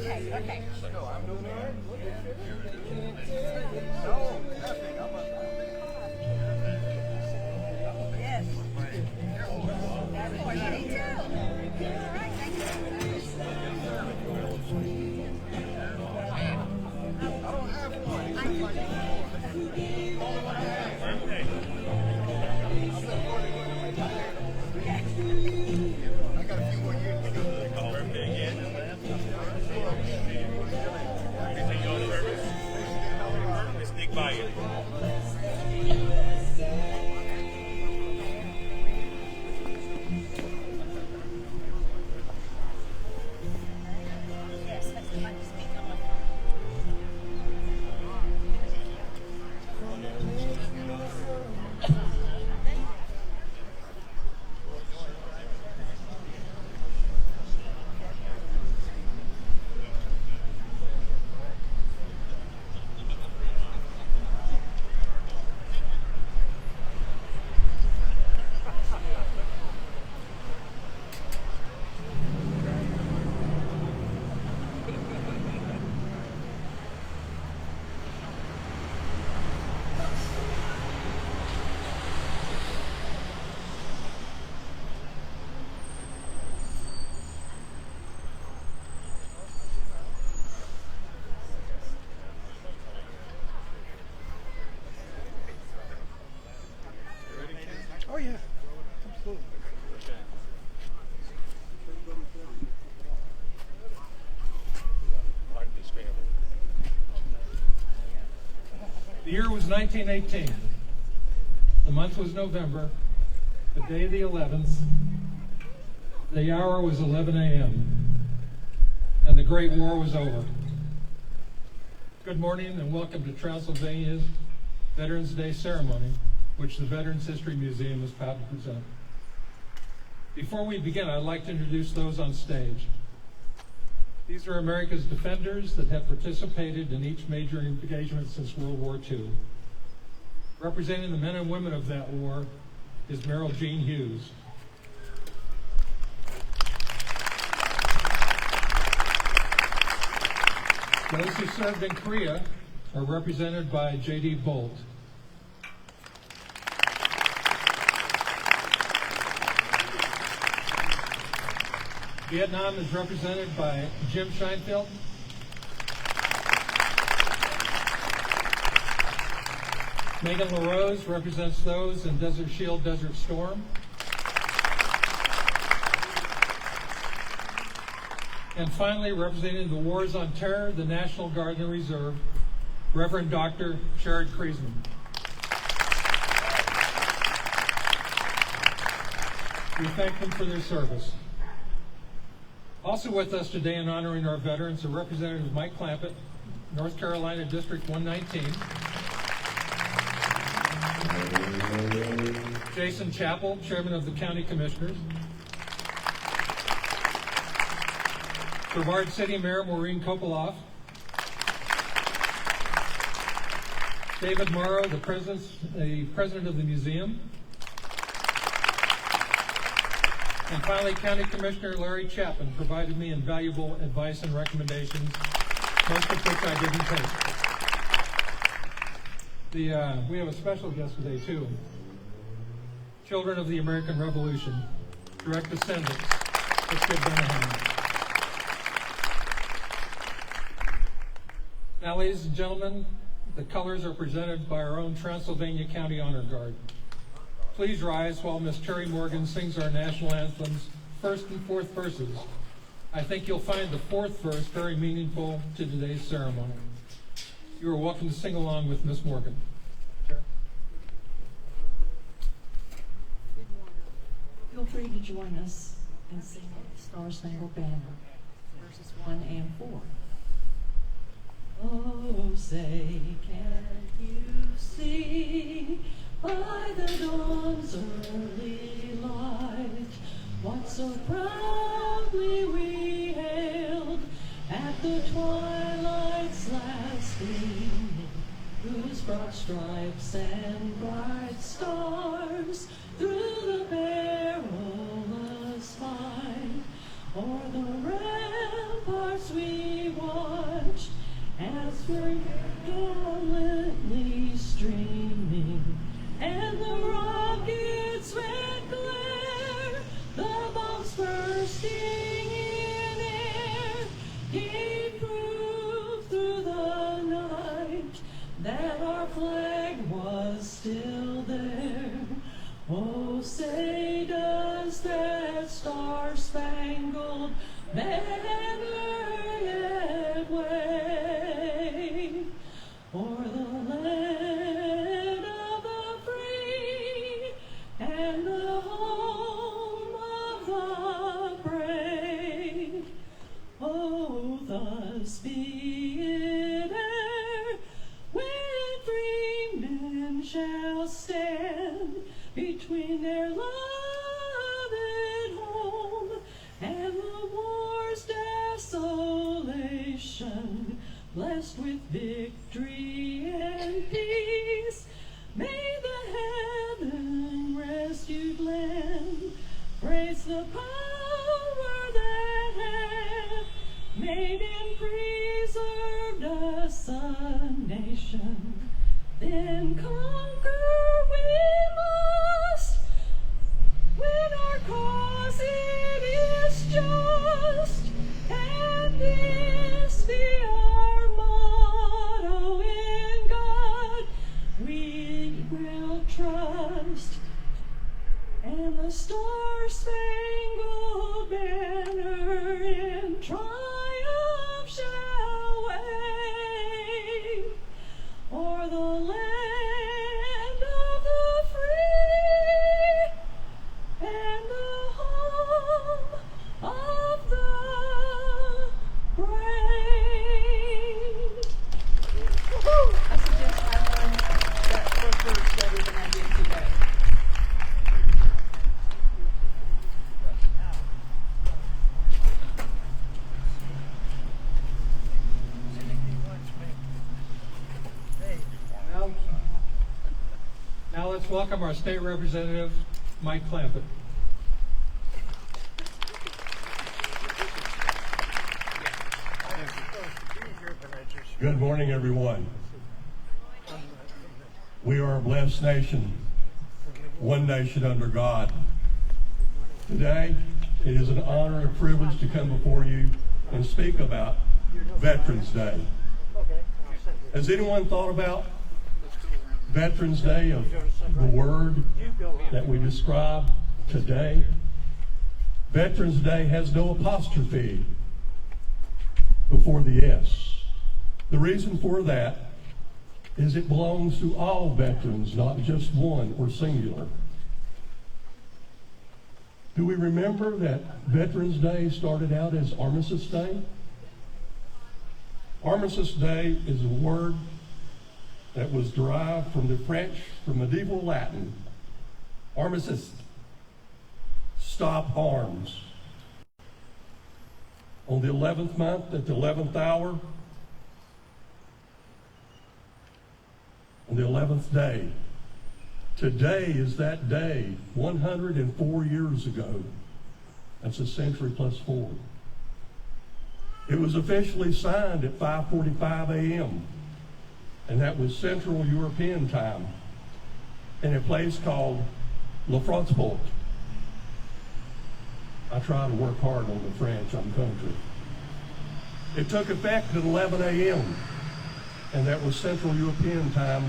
Okay, okay. No, I'm doing all right. No, nothing. Yes. That's what you need to. All right, thank you. I don't have one. It's like the only one I have. I got a few more years to go. Sneak by you. Yes, that's the one to speak on. Oh, yeah. Absolutely. The year was 1918. The month was November. The day the 11th. The hour was 11 a.m. And the Great War was over. Good morning and welcome to Transylvania's Veterans Day ceremony, which the Veterans History Museum is proud to present. Before we begin, I'd like to introduce those on stage. These are America's defenders that have participated in each major engagement since World War II. Representing the men and women of that war is Merrill Jean Hughes. Those who served in Korea are represented by J.D. Bolt. Vietnam is represented by Jim Scheinfeld. Megan LaRose represents those in Desert Shield, Desert Storm. And finally, representing the Wars on Terror, the National Guard and Reserve, Reverend Dr. Sherrod Kriesman. We thank them for their service. Also with us today and honoring our veterans are Representative Mike Clampett, North Carolina District 119. Jason Chappell, Chairman of the County Commissioners. Brevard City Mayor Maureen Kopoloff. David Morrow, the president of the museum. And finally, County Commissioner Larry Chapman provided me invaluable advice and recommendations, most of which I didn't take. We have a special guest today, too. Children of the American Revolution, direct descendants. Let's give them a hand. Now, ladies and gentlemen, the colors are presented by our own Transylvania County Honor Guard. Please rise while Miss Terry Morgan sings our national anthems, first and fourth verses. I think you'll find the fourth verse very meaningful to today's ceremony. You are welcome to sing along with Miss Morgan. Sure. Feel free to join us and sing the Star Spangled Banner, verses 1 and 4. Oh, say, can't you see by the dawn's early light what so proudly we hailed at the twilight's last gleaming, whose broad stripes and bright stars through the perilous fight o'er the ramparts we hearts were gallantly streaming, and the rockets red glare, the bombs bursting in air, gave proof through the night that our flag was still there. Oh, say does that star-spangled banner yet wave o'er the land of the free and the home of the brave? Oh, thus be it ere when free men shall stand between their loved home and the war's desolation, blessed with victory and peace. May the heaven rescued land praise the power that hath made and preserved us a nation. Then conquer we must, when our cause it is just, and this be our motto: in God we will trust, and the star-spangled banner in triumph shall wave o'er the land of the free and the home of the brave. Woo-hoo! I suggest I learn that first verse better than I did today. Now let's welcome our state representative, Mike Clampett. Good morning, everyone. We are a blessed nation, one nation under God. Today, it is an honor and privilege to come before you and speak about Veterans Day. Has anyone thought about Veterans Day, of the word that we describe today? Veterans Day has no apostrophe before the S. The reason for that is it belongs to all veterans, not just one or singular. Do we remember that Veterans Day started out as Armistice Day? Armistice Day is a word that was derived from the French, from medieval Latin. Armistice, stop arms. On the 11th month, at the 11th hour, on the 11th day. Today is that day, 104 years ago. That's a century plus 4. It was officially signed at 5:45 a.m., and that was Central European time, in a place called La France-Port. I try to work hard on the French, I'm country. It took effect at 11 a.m., and that was Central European time.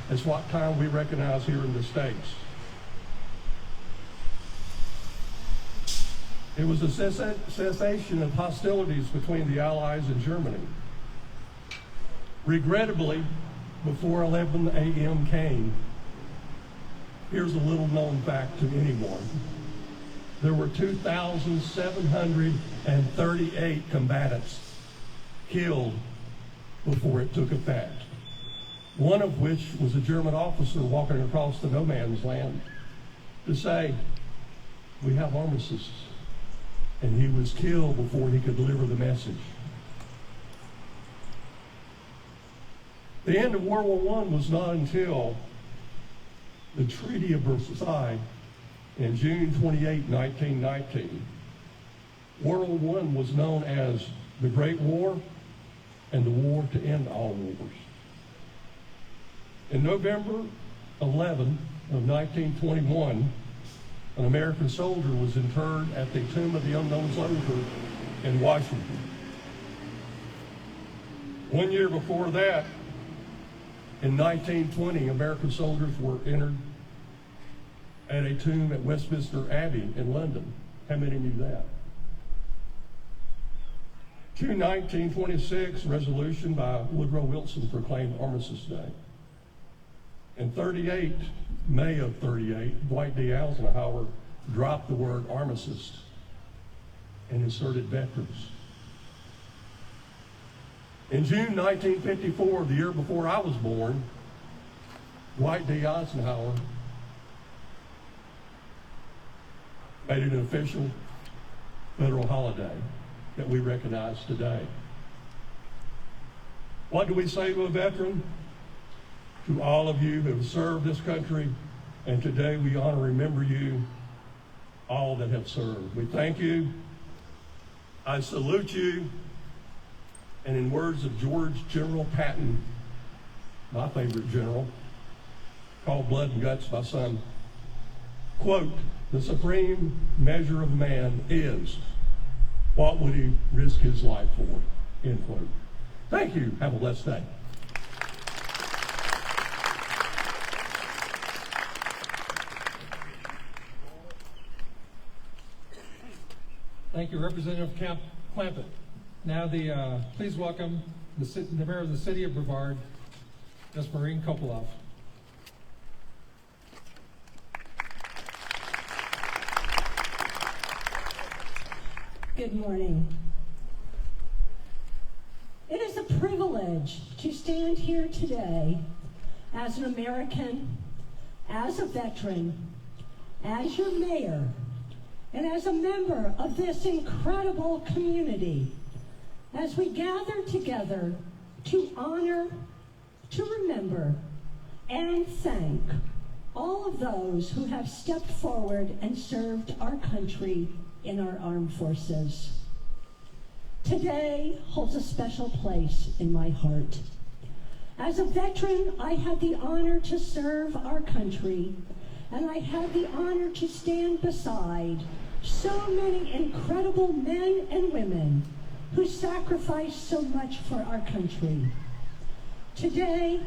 It's what time we recognize here in the States. It was a cessation of hostilities between the Allies and Germany. Regrettably, before 11 a.m. came, here's a little known fact to anyone. There were 2,738 combatants killed before it took effect. One of which was a German officer walking across the no man's land to say, we have armistice. And he was killed before he could deliver the message. The end of World War I was not until the Treaty of Versailles in June 28, 1919. World War I was known as the Great War and the war to end all wars. In November 11 of 1921, an American soldier was interred at the Tomb of the Unknown Soldier in Washington. 1 year before that, in 1920, American soldiers were entered at a tomb at Westminster Abbey in London. How many knew that? June 1926, resolution by Woodrow Wilson proclaimed Armistice Day. In May of 38, Dwight D. Eisenhower dropped the word armistice and inserted veterans. In June 1954, the year before I was born, Dwight D. Eisenhower made it an official federal holiday that we recognize today. What do we say to a veteran? To all of you who have served this country, and today we honor and remember you, all that have served. We thank you. I salute you. And in words of George General Patton, my favorite general, called Blood and Guts by some, quote, "The supreme measure of man is, what would he risk his life for?" End quote. Thank you. Have a blessed day. Thank you, Representative Clampett. Now, please welcome the mayor of the city of Brevard, Ms. Maureen Kopelov. Good morning. It is a privilege to stand here today as an American, as a veteran, as your mayor, and as a member of this incredible community, as we gather together to honor, to remember, and thank all of those who have stepped forward and served our country in our armed forces. Today holds a special place in my heart. As a veteran, I had the honor to serve our country, and I had the honor to stand beside so many incredible men and women who sacrificed so much for our country. Today,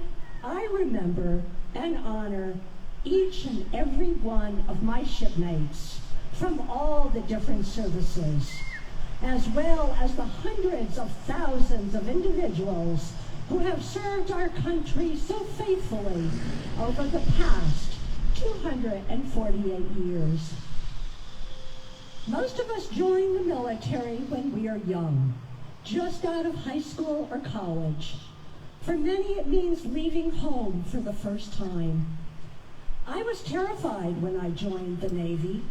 I remember and honor each and every one of my shipmates from all the different services, as well as the hundreds of thousands of individuals who have served our country so faithfully over the past 248 years. Most of us join the military when we are young, just out of high school or college. For many, it means leaving home for the first time. I was terrified when I joined the Navy.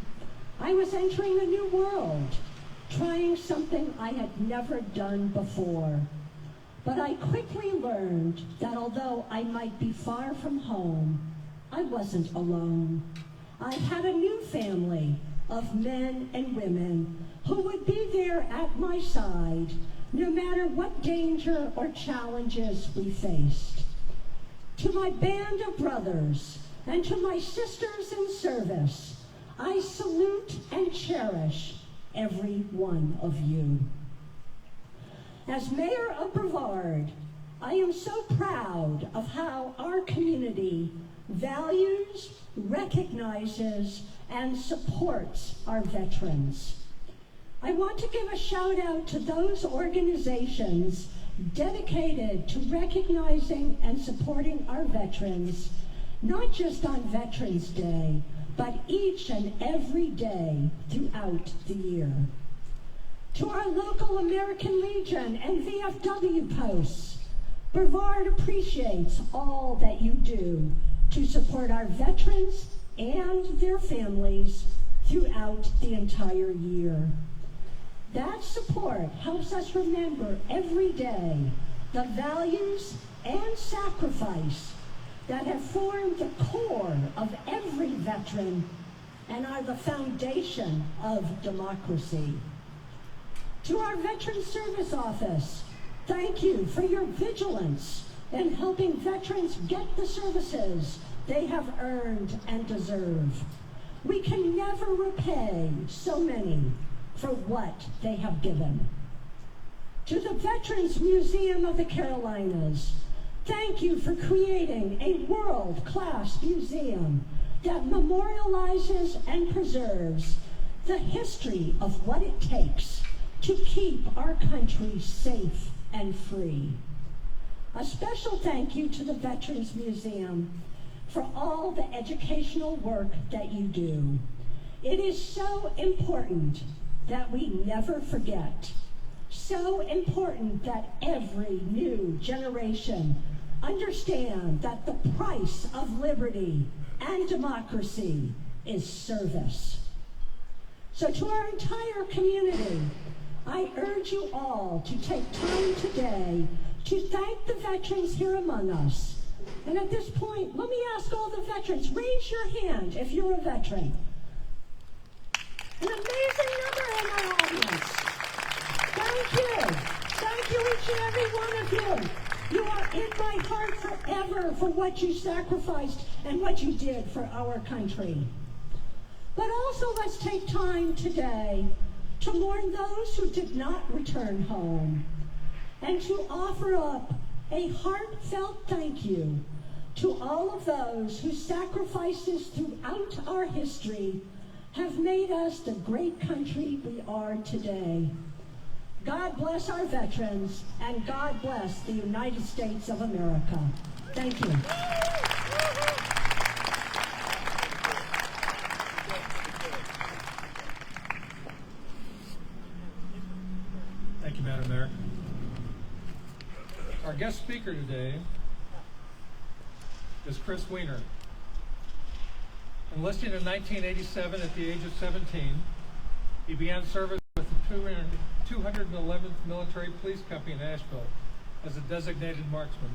I was entering a new world, trying something I had never done before. But I quickly learned that although I might be far from home, I wasn't alone. I had a new family of men and women who would be there at my side no matter what danger or challenges we faced. To my band of brothers and to my sisters in service, I salute and cherish every one of you. As mayor of Brevard, I am so proud of how our community values, recognizes, and supports our veterans. I want to give a shout out to those organizations dedicated to recognizing and supporting our veterans, not just on Veterans Day, but each and every day throughout the year. To our local American Legion and VFW posts, Brevard appreciates all that you do to support our veterans and their families throughout the entire year. That support helps us remember every day the values and sacrifice that have formed the core of every veteran and are the foundation of democracy. To our Veteran Service Office, Thank you for your vigilance in helping veterans get the services they have earned and deserve. We can never repay so many for what they have given. To the Veterans Museum of the Carolinas, thank you for creating a world-class museum that memorializes and preserves the history of what it takes to keep our country safe and free. A special thank you to the Veterans Museum for all the educational work that you do. It is so important that we never forget. So important that every new generation understand that the price of liberty and democracy is service. So to our entire community, I urge you all to take time today to thank the veterans here among us. And at this point, let me ask all the veterans, raise your hand if you're a veteran. An amazing number in our audience. Thank you. Thank you, each and every one of you. You are in my heart forever for what you sacrificed and what you did for our country. But also let's take time today to mourn those who did not return home and to offer up a heartfelt thank you to all of those whose sacrifices throughout our history have made us the great country we are today. God bless our veterans, and God bless the United States of America. Thank you. Thank you, Madam Mayor. Our guest speaker today is Chris Weiner. Enlisting in 1987 at the age of 17, he began service with the 211th Military Police Company in Asheville as a designated marksman.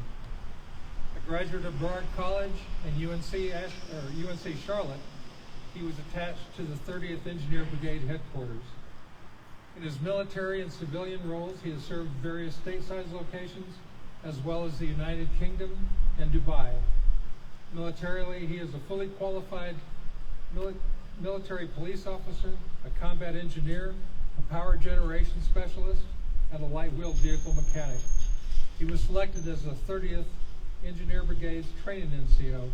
A graduate of Brevard College and UNC Charlotte, he was attached to the 30th Engineer Brigade headquarters. In his military and civilian roles, he has served various stateside locations, as well as the United Kingdom and Dubai. Militarily, he is a fully qualified military police officer, a combat engineer, a power generation specialist, and a light-wheeled vehicle mechanic. He was selected as the 30th Engineer Brigade's training NCO,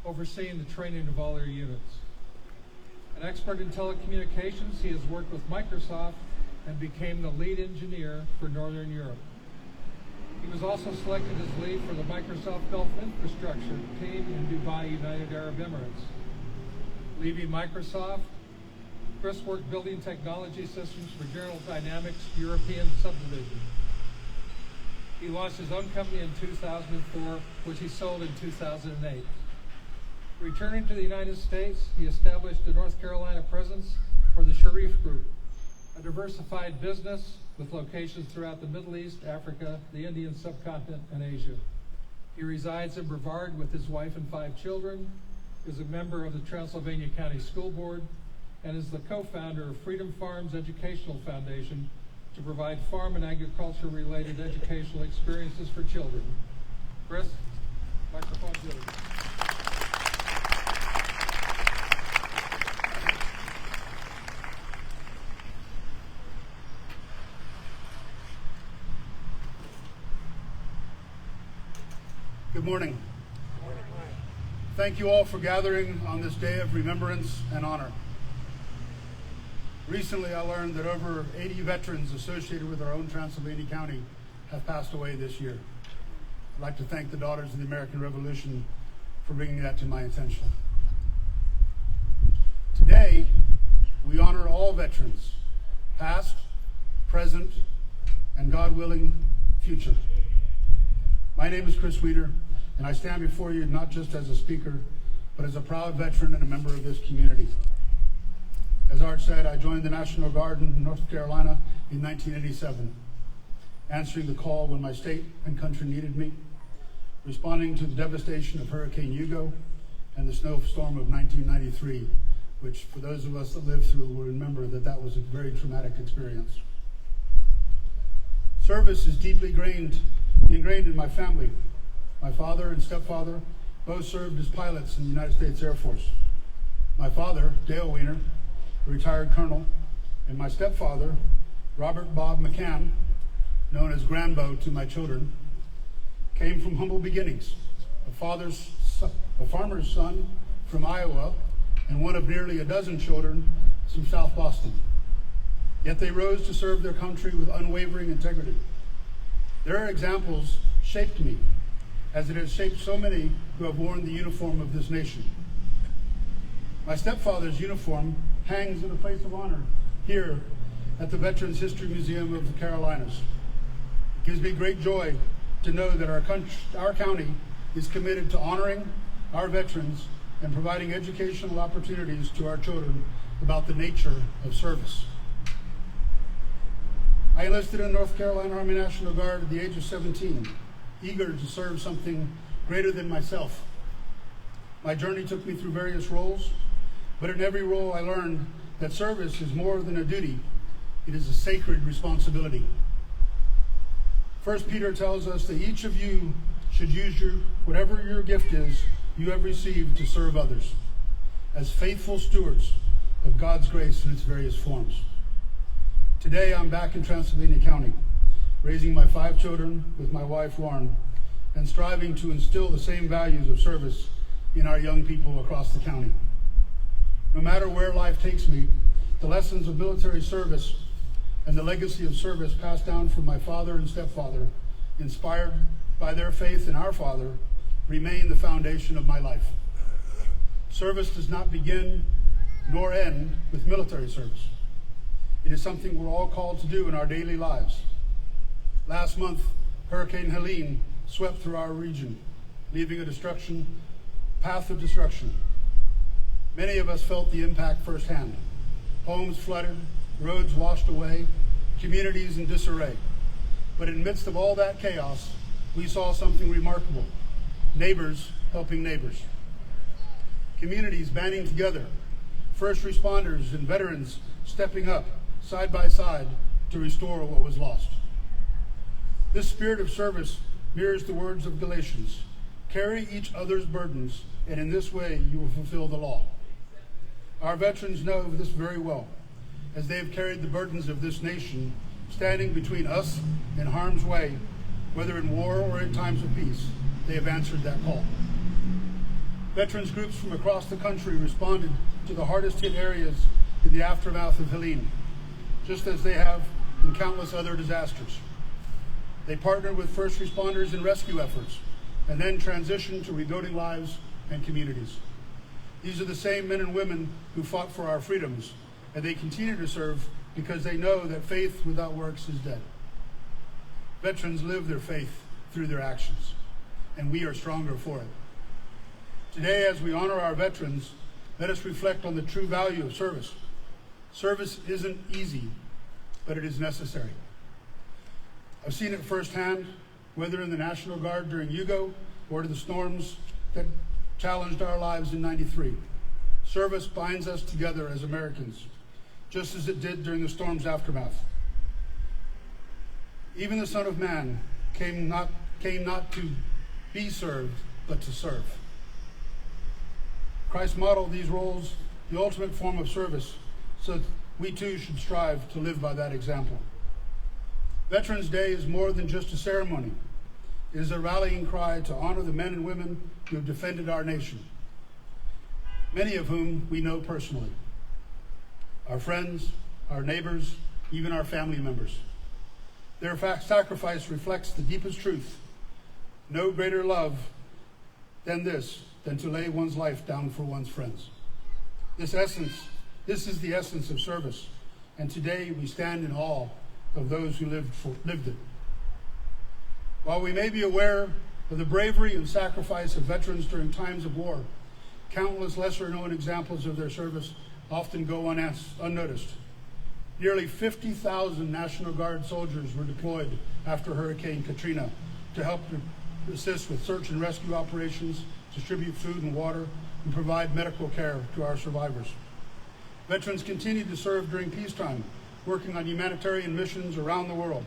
overseeing the training of all their units. An expert in telecommunications, he has worked with Microsoft and became the lead engineer for Northern Europe. He was also selected as lead for the Microsoft Gulf infrastructure team in Dubai, United Arab Emirates. Leaving Microsoft, Chris worked building technology systems for General Dynamics European subdivision. He launched his own company in 2004, which he sold in 2008. Returning to the United States, he established a North Carolina presence for the Sharif Group, a diversified business with locations throughout the Middle East, Africa, the Indian subcontinent, and Asia. He resides in Brevard with his wife and 5 children, is a member of the Transylvania County School Board, and is the co-founder of Freedom Farms Educational Foundation to provide farm and agriculture-related educational experiences for children. Chris, microphone's yours. Good morning. Thank you all for gathering on this day of remembrance and honor. Recently, I learned that over 80 veterans associated with our own Transylvania County have passed away this year. I'd like to thank the Daughters of the American Revolution for bringing that to my attention. Today, we honor all veterans, past, present, and God willing, future. My name is Chris Weiner, and I stand before you not just as a speaker, but as a proud veteran and a member of this community. As Art said, I joined the National Guard in North Carolina in 1987, answering the call when my state and country needed me, responding to the devastation of Hurricane Hugo and the snowstorm of 1993, which for those of us that lived through will remember that that was a very traumatic experience. Service is deeply ingrained in my family. My father and stepfather both served as pilots in the United States Air Force. My father, Dale Weiner, a retired colonel, and my stepfather, Robert Bob McCann, known as Granbo to my children, came from humble beginnings. A farmer's son from Iowa and one of nearly a dozen children from South Boston. Yet they rose to serve their country with unwavering integrity. Their examples shaped me, as it has shaped so many who have worn the uniform of this nation. My stepfather's uniform hangs in a place of honor here at the Veterans History Museum of the Carolinas. It gives me great joy to know that our county is committed to honoring our veterans and providing educational opportunities to our children about the nature of service. I enlisted in the North Carolina Army National Guard at the age of 17, eager to serve something greater than myself. My journey took me through various roles, but in every role I learned that service is more than a duty, it is a sacred responsibility. 1 Peter tells us that each of you should use whatever your gift is you have received to serve others, as faithful stewards of God's grace in its various forms. Today I'm back in Transylvania County, raising my 5 children with my wife Lauren, and striving to instill the same values of service in our young people across the county. No matter where life takes me, the lessons of military service and the legacy of service passed down from my father and stepfather, inspired by their faith in our Father, remain the foundation of my life. Service does not begin nor end with military service. It is something we're all called to do in our daily lives. Last month, Hurricane Helene swept through our region, leaving a path of destruction. Many of us felt the impact firsthand. Homes flooded, roads washed away, communities in disarray. But in the midst of all that chaos, we saw something remarkable: neighbors helping neighbors. Communities banding together, first responders and veterans stepping up side by side to restore what was lost. This spirit of service mirrors the words of Galatians: carry each other's burdens, and in this way you will fulfill the law. Our veterans know this very well, as they have carried the burdens of this nation, standing between us and harm's way, whether in war or in times of peace. They have answered that call. Veterans groups from across the country responded to the hardest hit areas in the aftermath of Helene, just as they have in countless other disasters. They partnered with first responders in rescue efforts and then transitioned to rebuilding lives and communities. These are the same men and women who fought for our freedoms, and they continue to serve because they know that faith without works is dead. Veterans live their faith through their actions, and we are stronger for it. Today, as we honor our veterans, let us reflect on the true value of service. Service isn't easy, but it is necessary. I've seen it firsthand, whether in the National Guard during Yugo or to the storms that challenged our lives in '93. Service binds us together as Americans, just as it did during the storm's aftermath. Even the Son of Man came not to be served, but to serve. Christ modeled these roles, the ultimate form of service, so we too should strive to live by that example. Veterans Day is more than just a ceremony. It is a rallying cry to honor the men and women who have defended our nation, many of whom we know personally. Our friends, our neighbors, even our family members. Their sacrifice reflects the deepest truth. No greater love than to lay one's life down for one's friends. This is the essence of service, and today we stand in awe of those who lived it. While we may be aware of the bravery and sacrifice of veterans during times of war, countless lesser-known examples of their service often go unnoticed. Nearly 50,000 National Guard soldiers were deployed after Hurricane Katrina to help assist with search and rescue operations, distribute food and water, and provide medical care to our survivors. Veterans continued to serve during peacetime, working on humanitarian missions around the world.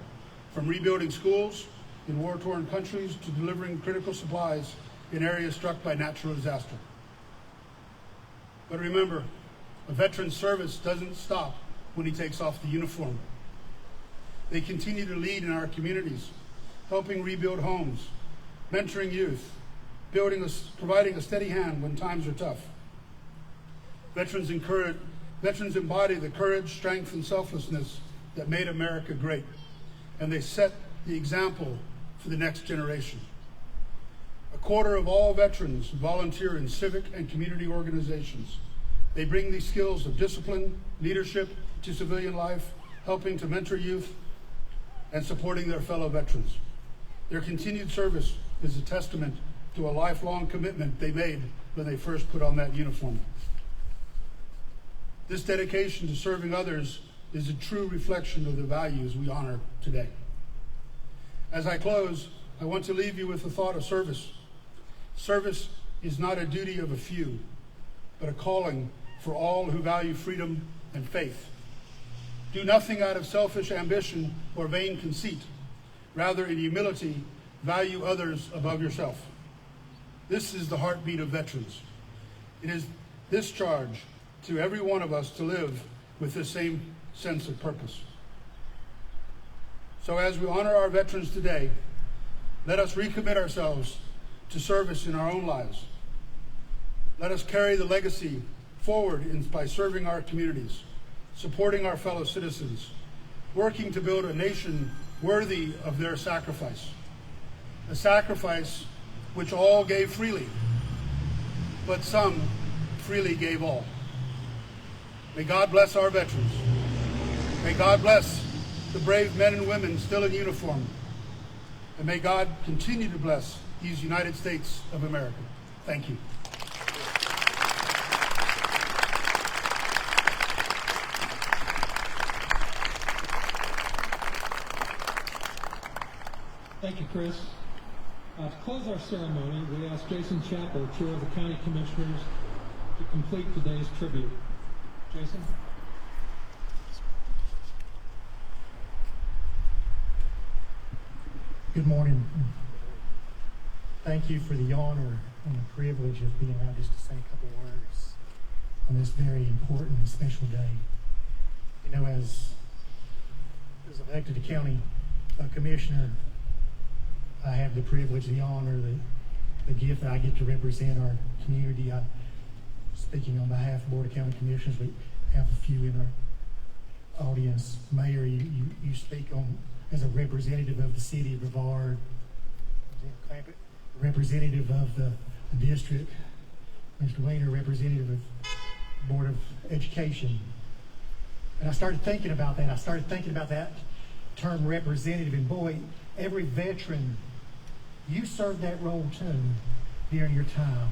from rebuilding schools in war-torn countries to delivering critical supplies in areas struck by natural disaster. But remember, a veteran's service doesn't stop when he takes off the uniform. They continue to lead in our communities, helping rebuild homes, mentoring youth, providing a steady hand when times are tough. Veterans embody the courage, strength, and selflessness that made America great, and they set the example for the next generation. A quarter of all veterans volunteer in civic and community organizations. They bring these skills of discipline, leadership to civilian life, helping to mentor youth and supporting their fellow veterans. Their continued service is a testament to a lifelong commitment they made when they first put on that uniform. This dedication to serving others is a true reflection of the values we honor today. As I close, I want to leave you with the thought of service. Service is not a duty of a few, but a calling for all who value freedom and faith. Do nothing out of selfish ambition or vain conceit. Rather, in humility, value others above yourself. This is the heartbeat of veterans. It is this charge to every one of us to live with this same sense of purpose. So as we honor our veterans today, let us recommit ourselves to service in our own lives. Let us carry the legacy forward by serving our communities, supporting our fellow citizens, working to build a nation worthy of their sacrifice. A sacrifice which all gave freely, but some freely gave all. May God bless our veterans. May God bless the brave men and women still in uniform. And may God continue to bless these United States of America. Thank you. Thank you, Chris. To close our ceremony, we ask Jason Chappell, Chair of the County Commissioners, to complete today's tribute. Jason? Good morning. Thank you for the honor and the privilege of being able just to say a couple words on this very important and special day. You know, as elected to county commissioner, I have the privilege, the honor, the gift that I get to represent our community. Speaking on behalf of the Board of County Commissioners, we have a few in our audience. Mayor, you speak on as a representative of the city of Brevard, representative of the district, Mr. Weiner, representative of the Board of Education. And I started thinking about that. I started thinking about that term representative, and boy, every veteran, you served that role too during your time.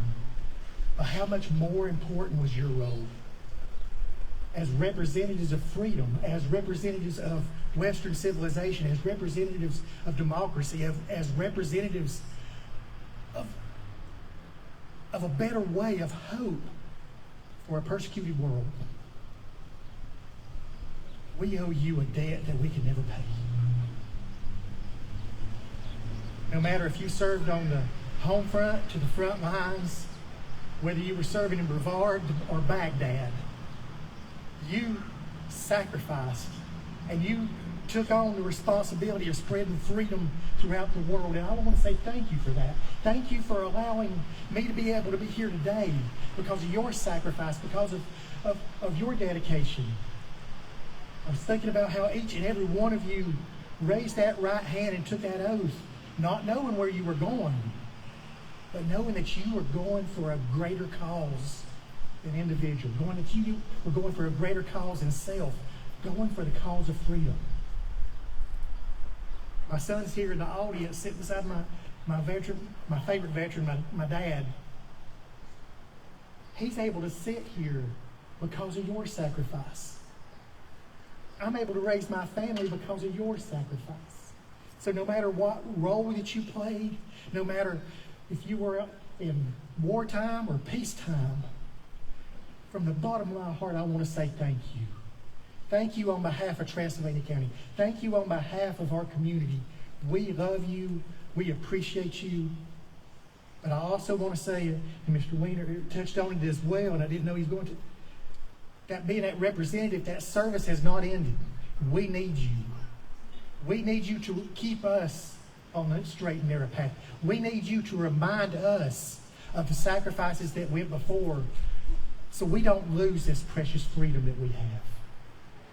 But how much more important was your role? As representatives of freedom, as representatives of Western civilization, as representatives of democracy, as representatives of a better way of hope for a persecuted world. We owe you a debt that we can never pay. No matter if you served on the home front to the front lines, whether you were serving in Brevard or Baghdad, you sacrificed and you took on the responsibility of spreading freedom throughout the world. And I want to say thank you for that. Thank you for allowing me to be able to be here today because of your sacrifice, because of your dedication. I was thinking about how each and every one of you raised that right hand and took that oath, not knowing where you were going, but knowing that you were going for a greater cause than individual, knowing that you were going for a greater cause than self, going for the cause of freedom. My son's here in the audience, sitting beside my favorite veteran, my dad. He's able to sit here because of your sacrifice. I'm able to raise my family because of your sacrifice. So no matter what role that you played, no matter if you were in wartime or peacetime, from the bottom of my heart, I want to say thank you. Thank you on behalf of Transylvania County. Thank you on behalf of our community. We love you. We appreciate you. But I also want to say, and Mr. Weiner touched on it as well, and I didn't know he was going to, that being that representative, that service has not ended. We need you. We need you to keep us on the straight and narrow path. We need you to remind us of the sacrifices that went before so we don't lose this precious freedom that we have.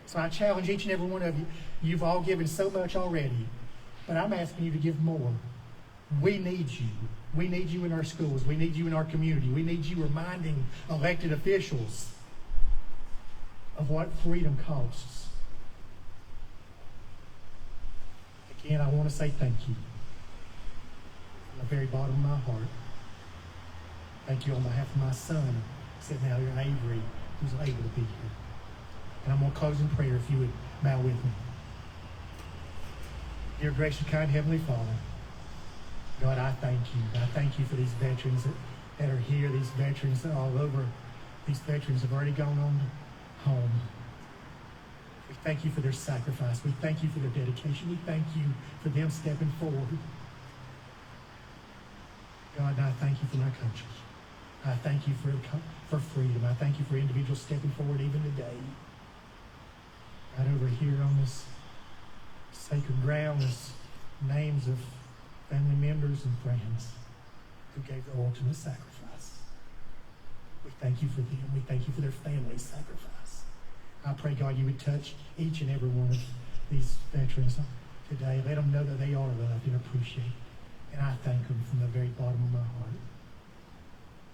So I challenge each and every one of you. You've all given so much already, but I'm asking you to give more. We need you. We need you in our schools. We need you in our community. We need you reminding elected officials of what freedom costs. Again, I want to say thank you from the very bottom of my heart. Thank you on behalf of my son, sitting out here, Avery, who's able to be here. And I'm going to close in prayer if you would bow with me. Dear gracious, kind Heavenly Father, God, I thank you. I thank you for these veterans that are here, these veterans that are all over. These veterans have already gone on home. We thank you for their sacrifice. We thank you for their dedication. We thank you for them stepping forward. God, I thank you for my country. I thank you for freedom. I thank you for individuals stepping forward even today. Right over here on this sacred ground, there's names of family members and friends who gave their ultimate sacrifice. We thank you for them. We thank you for their family's sacrifice. I pray, God, you would touch each and every one of these veterans today. Let them know that they are loved and appreciated. And I thank them from the very bottom of my heart.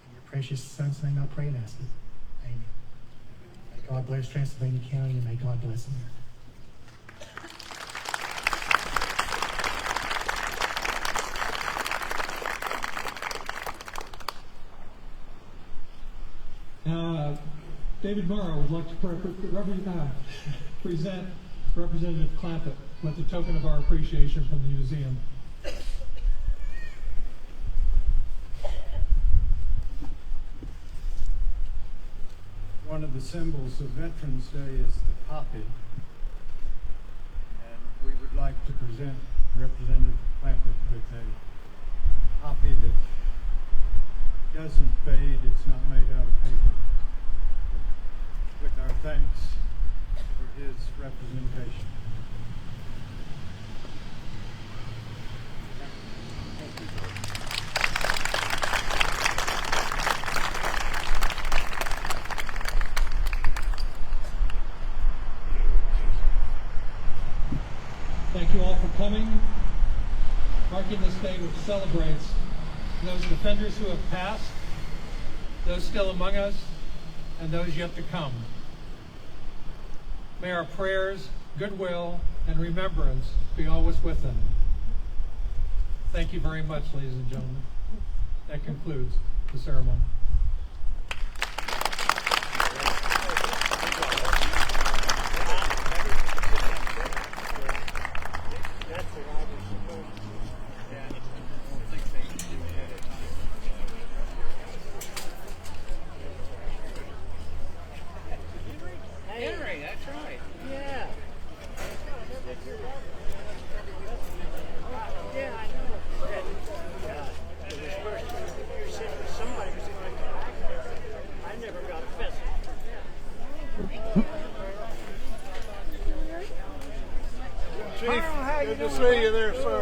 In your precious Son's name I pray and ask it. Amen. May God bless Transylvania County and may God bless America. Now, David Morrow would like to present Representative Clampett with a token of our appreciation from the museum. One of the symbols of Veterans Day is the poppy, and we would like to present Representative Clampett with a poppy that doesn't fade. It's not made out of paper. With our thanks for his representation. Thank you all for coming, marking this day which celebrates those defenders who have passed, those still among us, and those yet to come. May our prayers, goodwill, and remembrance be always with them. Thank you very much, ladies and gentlemen. That concludes the ceremony. Henry, that's right. Yeah. Yeah, I know. Somebody was in my car. I never got a pheasant. Chief, good to see you there, sir.